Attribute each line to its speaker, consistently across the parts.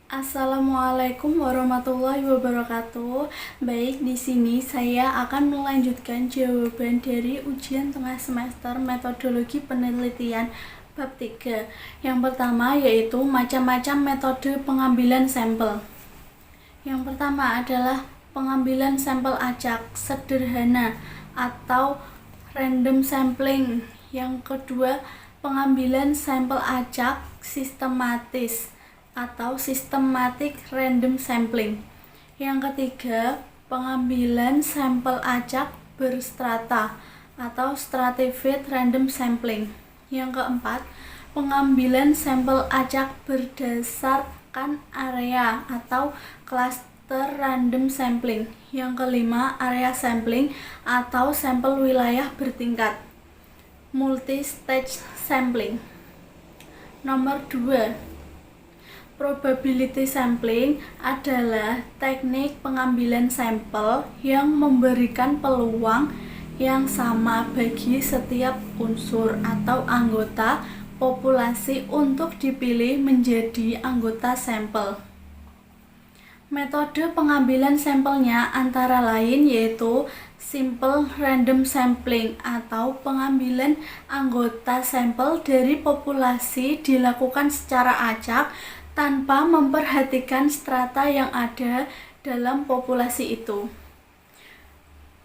Speaker 1: Assalamualaikum warahmatullahi wabarakatuh. Baik, di sini saya akan melanjutkan jawaban dari ujian tengah semester metodologi penelitian bab 3. Yang pertama yaitu macam-macam metode pengambilan sampel. Yang pertama adalah pengambilan sampel acak sederhana atau random sampling. Yang kedua, pengambilan sampel acak sistematis atau systematic random sampling. Yang ketiga, pengambilan sampel acak berstrata atau stratified random sampling. Yang keempat, pengambilan sampel acak berdasarkan area atau cluster random sampling. Yang kelima, area sampling atau sampel wilayah bertingkat, multi-stage sampling. Nomor 2, probability sampling adalah teknik pengambilan sampel yang memberikan peluang yang sama bagi setiap unsur atau anggota populasi untuk dipilih menjadi anggota sampel. Metode pengambilan sampelnya antara lain yaitu simple random sampling atau pengambilan anggota sampel dari populasi dilakukan secara acak tanpa memperhatikan strata yang ada dalam populasi itu.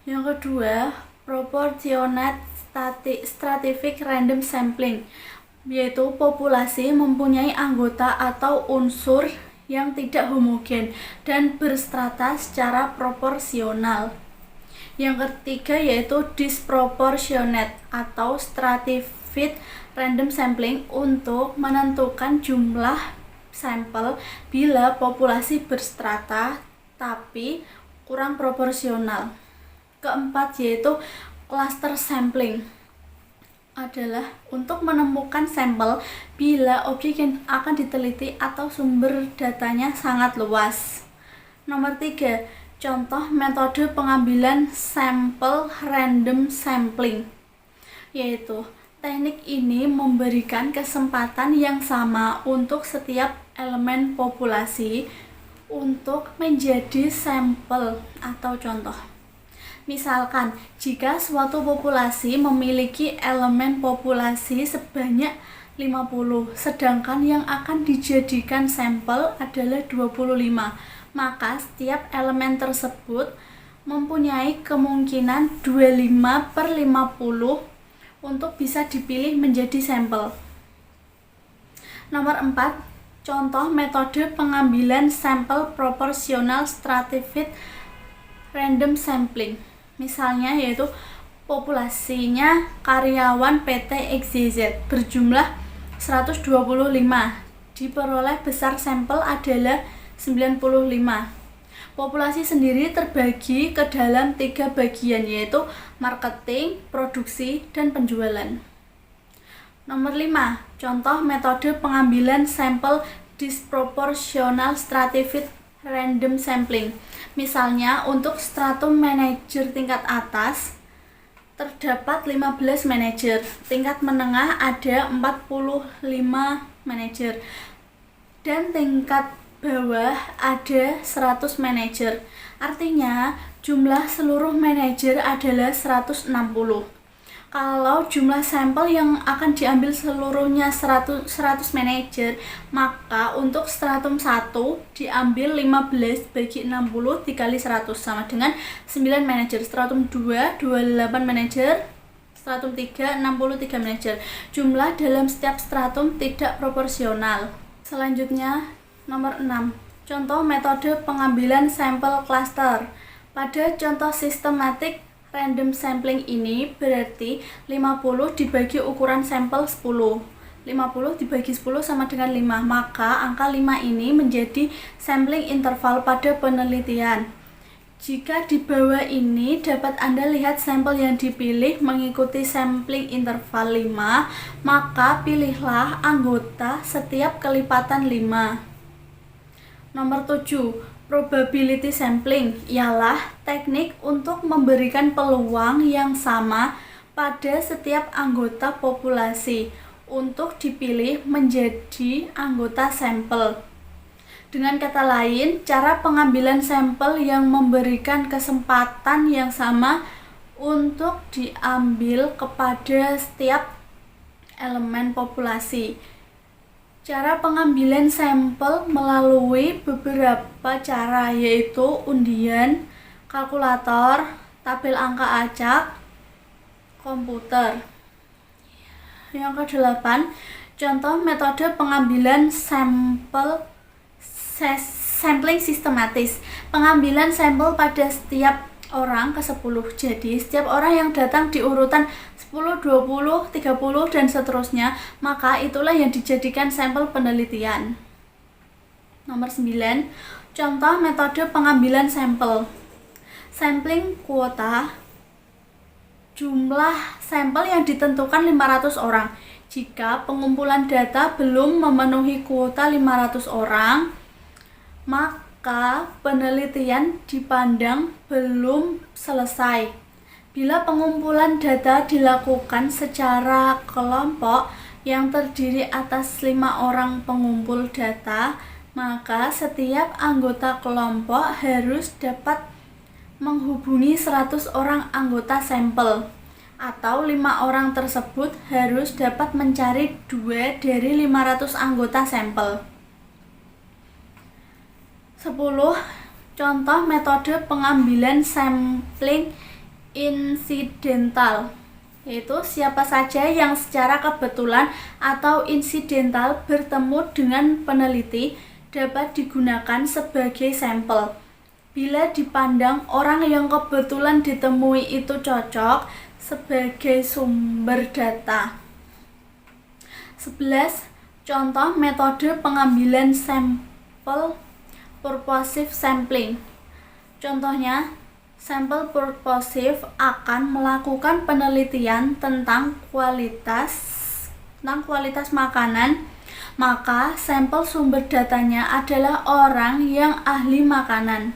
Speaker 1: Yang kedua, proportionate stratific random sampling, yaitu populasi mempunyai anggota atau unsur yang tidak homogen dan berstrata secara proporsional. Yang ketiga yaitu disproportionate atau stratified random sampling untuk menentukan jumlah sampel bila populasi berstrata tapi kurang proporsional. Keempat yaitu cluster sampling adalah untuk menemukan sampel bila objek yang akan diteliti atau sumber datanya sangat luas. Nomor 3, contoh metode pengambilan sampel random sampling, yaitu teknik ini memberikan kesempatan yang sama untuk setiap elemen populasi untuk menjadi sampel atau contoh. Misalkan, jika suatu populasi memiliki elemen populasi sebanyak 50, sedangkan yang akan dijadikan sampel adalah 25, maka setiap elemen tersebut mempunyai kemungkinan 25/50 untuk bisa dipilih menjadi sampel. Nomor 4, contoh metode pengambilan sampel proporsional stratified random sampling. Misalnya yaitu populasinya karyawan PT XYZ berjumlah 125, diperoleh besar sampel adalah 95. Populasi sendiri terbagi ke dalam 3 bagian yaitu marketing, produksi, dan penjualan. Nomor 5, contoh metode pengambilan sampel disproportional stratified random sampling. Misalnya untuk stratum manajer tingkat atas terdapat 15 manajer, tingkat menengah ada 45 manajer, dan tingkat bawah ada 100 manajer. Artinya jumlah seluruh manajer adalah 160. Kalau jumlah sampel yang akan diambil seluruhnya 100 manajer, maka untuk stratum 1 diambil 15 bagi 60 dikali 100 sama dengan 9 manajer. Stratum 2 28 manajer. Stratum 3 63 manajer. Jumlah dalam setiap stratum tidak proporsional. Selanjutnya nomor 6, contoh metode pengambilan sampel cluster. Pada contoh sistematik random sampling ini berarti 50 dibagi ukuran sampel 10. 50 dibagi 10 sama dengan 5, maka angka 5 ini menjadi sampling interval pada penelitian. Jika di bawah ini dapat Anda lihat sampel yang dipilih mengikuti sampling interval 5, maka pilihlah anggota setiap kelipatan 5. Nomor 7, probability sampling ialah teknik untuk memberikan peluang yang sama pada setiap anggota populasi untuk dipilih menjadi anggota sampel. Dengan kata lain, cara pengambilan sampel yang memberikan kesempatan yang sama untuk diambil kepada setiap elemen populasi. Cara pengambilan sampel melalui beberapa cara, yaitu undian, kalkulator, tabel angka acak, komputer. Yang ke-8, contoh metode pengambilan sampling sistematis. Pengambilan sampel pada setiap orang ke-10. Jadi, setiap orang yang datang di urutan 10, 20, 30, dan seterusnya, maka itulah yang dijadikan sampel penelitian. Nomor 9, contoh metode pengambilan sampel. Sampling kuota. Jumlah sampel yang ditentukan 500 orang. Jika pengumpulan data belum memenuhi kuota 500 orang, maka penelitian dipandang belum selesai. Bila pengumpulan data dilakukan secara kelompok yang terdiri atas 5 orang pengumpul data, maka setiap anggota kelompok harus dapat menghubungi 100 orang anggota sampel, atau 5 orang tersebut harus dapat mencari 2 dari 500 anggota sampel. 10. Contoh metode pengambilan sampling insidental, yaitu siapa saja yang secara kebetulan atau insidental bertemu dengan peneliti dapat digunakan sebagai sampel. Bila dipandang orang yang kebetulan ditemui itu cocok sebagai sumber data. 11. Contoh metode pengambilan sampel purposive sampling. Contohnya, sampel purposive akan melakukan penelitian tentang kualitas makanan, maka sampel sumber datanya adalah orang yang ahli makanan.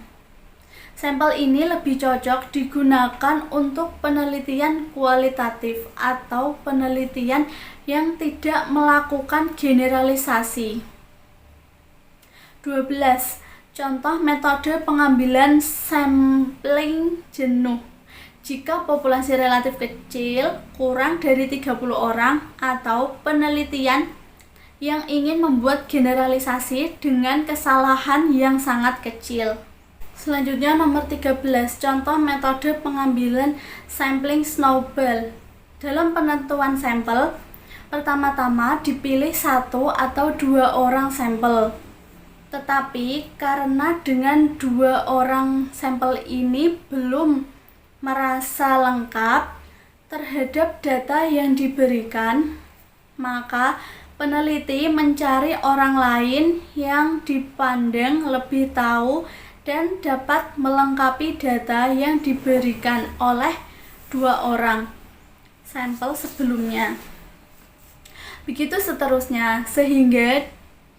Speaker 1: Sampel ini lebih cocok digunakan untuk penelitian kualitatif atau penelitian yang tidak melakukan generalisasi. 12. Contoh metode pengambilan sampling jenuh. Jika populasi relatif kecil, kurang dari 30 orang, atau penelitian yang ingin membuat generalisasi dengan kesalahan yang sangat kecil. Selanjutnya nomor 13, contoh metode pengambilan sampling snowball. Dalam penentuan sampel, pertama-tama dipilih 1 atau 2 orang sampel. Tetapi karena dengan 2 orang sampel ini belum merasa lengkap terhadap data yang diberikan, maka peneliti mencari orang lain yang dipandang lebih tahu dan dapat melengkapi data yang diberikan oleh 2 orang sampel sebelumnya. Begitu seterusnya, sehingga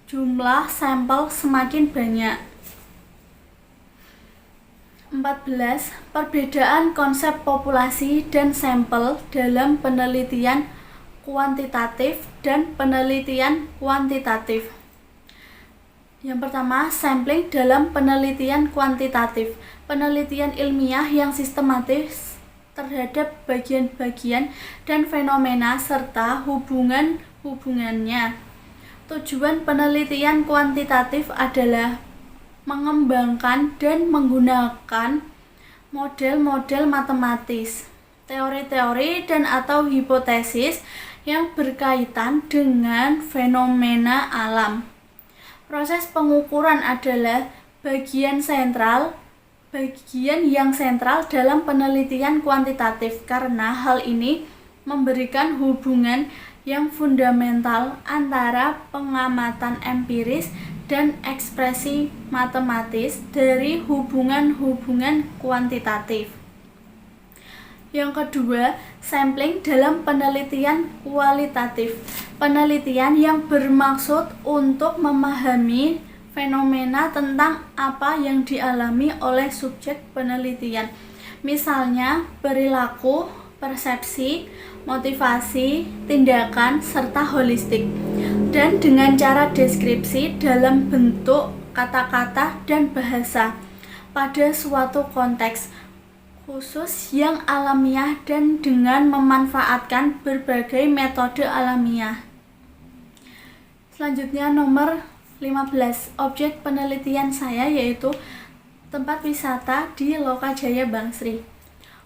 Speaker 1: jumlah sampel semakin banyak. 14. Perbedaan konsep populasi dan sampel dalam penelitian kuantitatif dan penelitian kuantitatif. Yang pertama, sampling dalam penelitian kuantitatif. Penelitian ilmiah yang sistematis terhadap bagian-bagian dan fenomena serta hubungan-hubungannya. Tujuan penelitian kuantitatif adalah mengembangkan dan menggunakan model-model matematis, teori-teori dan atau hipotesis yang berkaitan dengan fenomena alam. Proses pengukuran adalah bagian yang sentral dalam penelitian kuantitatif karena hal ini memberikan hubungan yang fundamental antara pengamatan empiris dan ekspresi matematis dari hubungan-hubungan kuantitatif. Yang kedua, sampling dalam penelitian kualitatif. Penelitian yang bermaksud untuk memahami fenomena tentang apa yang dialami oleh subjek penelitian. Misalnya, perilaku, persepsi, motivasi, tindakan, serta holistik. Dan dengan cara deskripsi dalam bentuk kata-kata, dan bahasa pada suatu konteks khusus yang alamiah dan dengan memanfaatkan berbagai metode alamiah. Selanjutnya nomor 15, objek penelitian saya yaitu tempat wisata di Lokajaya Bangsri.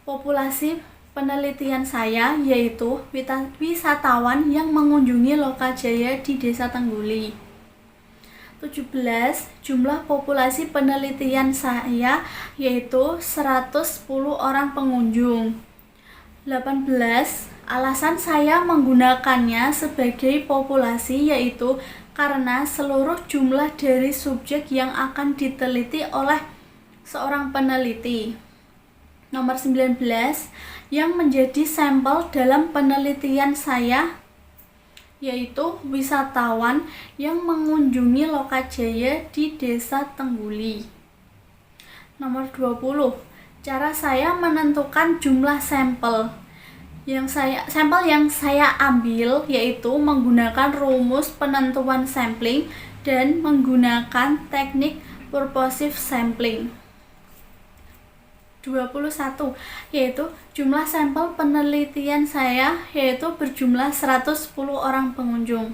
Speaker 1: Populasi penelitian saya yaitu wisatawan yang mengunjungi Lokajaya di Desa Tengguli. 17. Jumlah populasi penelitian saya yaitu 110 orang pengunjung. 18. Alasan saya menggunakannya sebagai populasi yaitu karena seluruh jumlah dari subjek yang akan diteliti oleh seorang peneliti. Nomor 19. Yang menjadi sampel dalam penelitian saya yaitu wisatawan yang mengunjungi Lokajaya di Desa Tengguli. Nomor 20. Cara saya menentukan jumlah sampel yang saya ambil yaitu menggunakan rumus penentuan sampling dan menggunakan teknik purposive sampling. 21. Yaitu jumlah sampel penelitian saya yaitu berjumlah 110 orang pengunjung.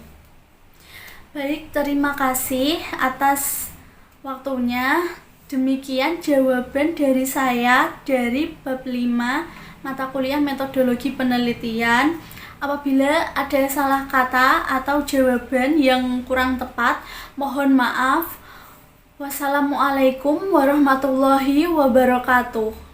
Speaker 1: Baik, terima kasih atas waktunya. Demikian jawaban dari saya dari bab 5 mata kuliah metodologi penelitian. Apabila ada salah kata atau jawaban yang kurang tepat, mohon maaf. Wassalamualaikum warahmatullahi wabarakatuh.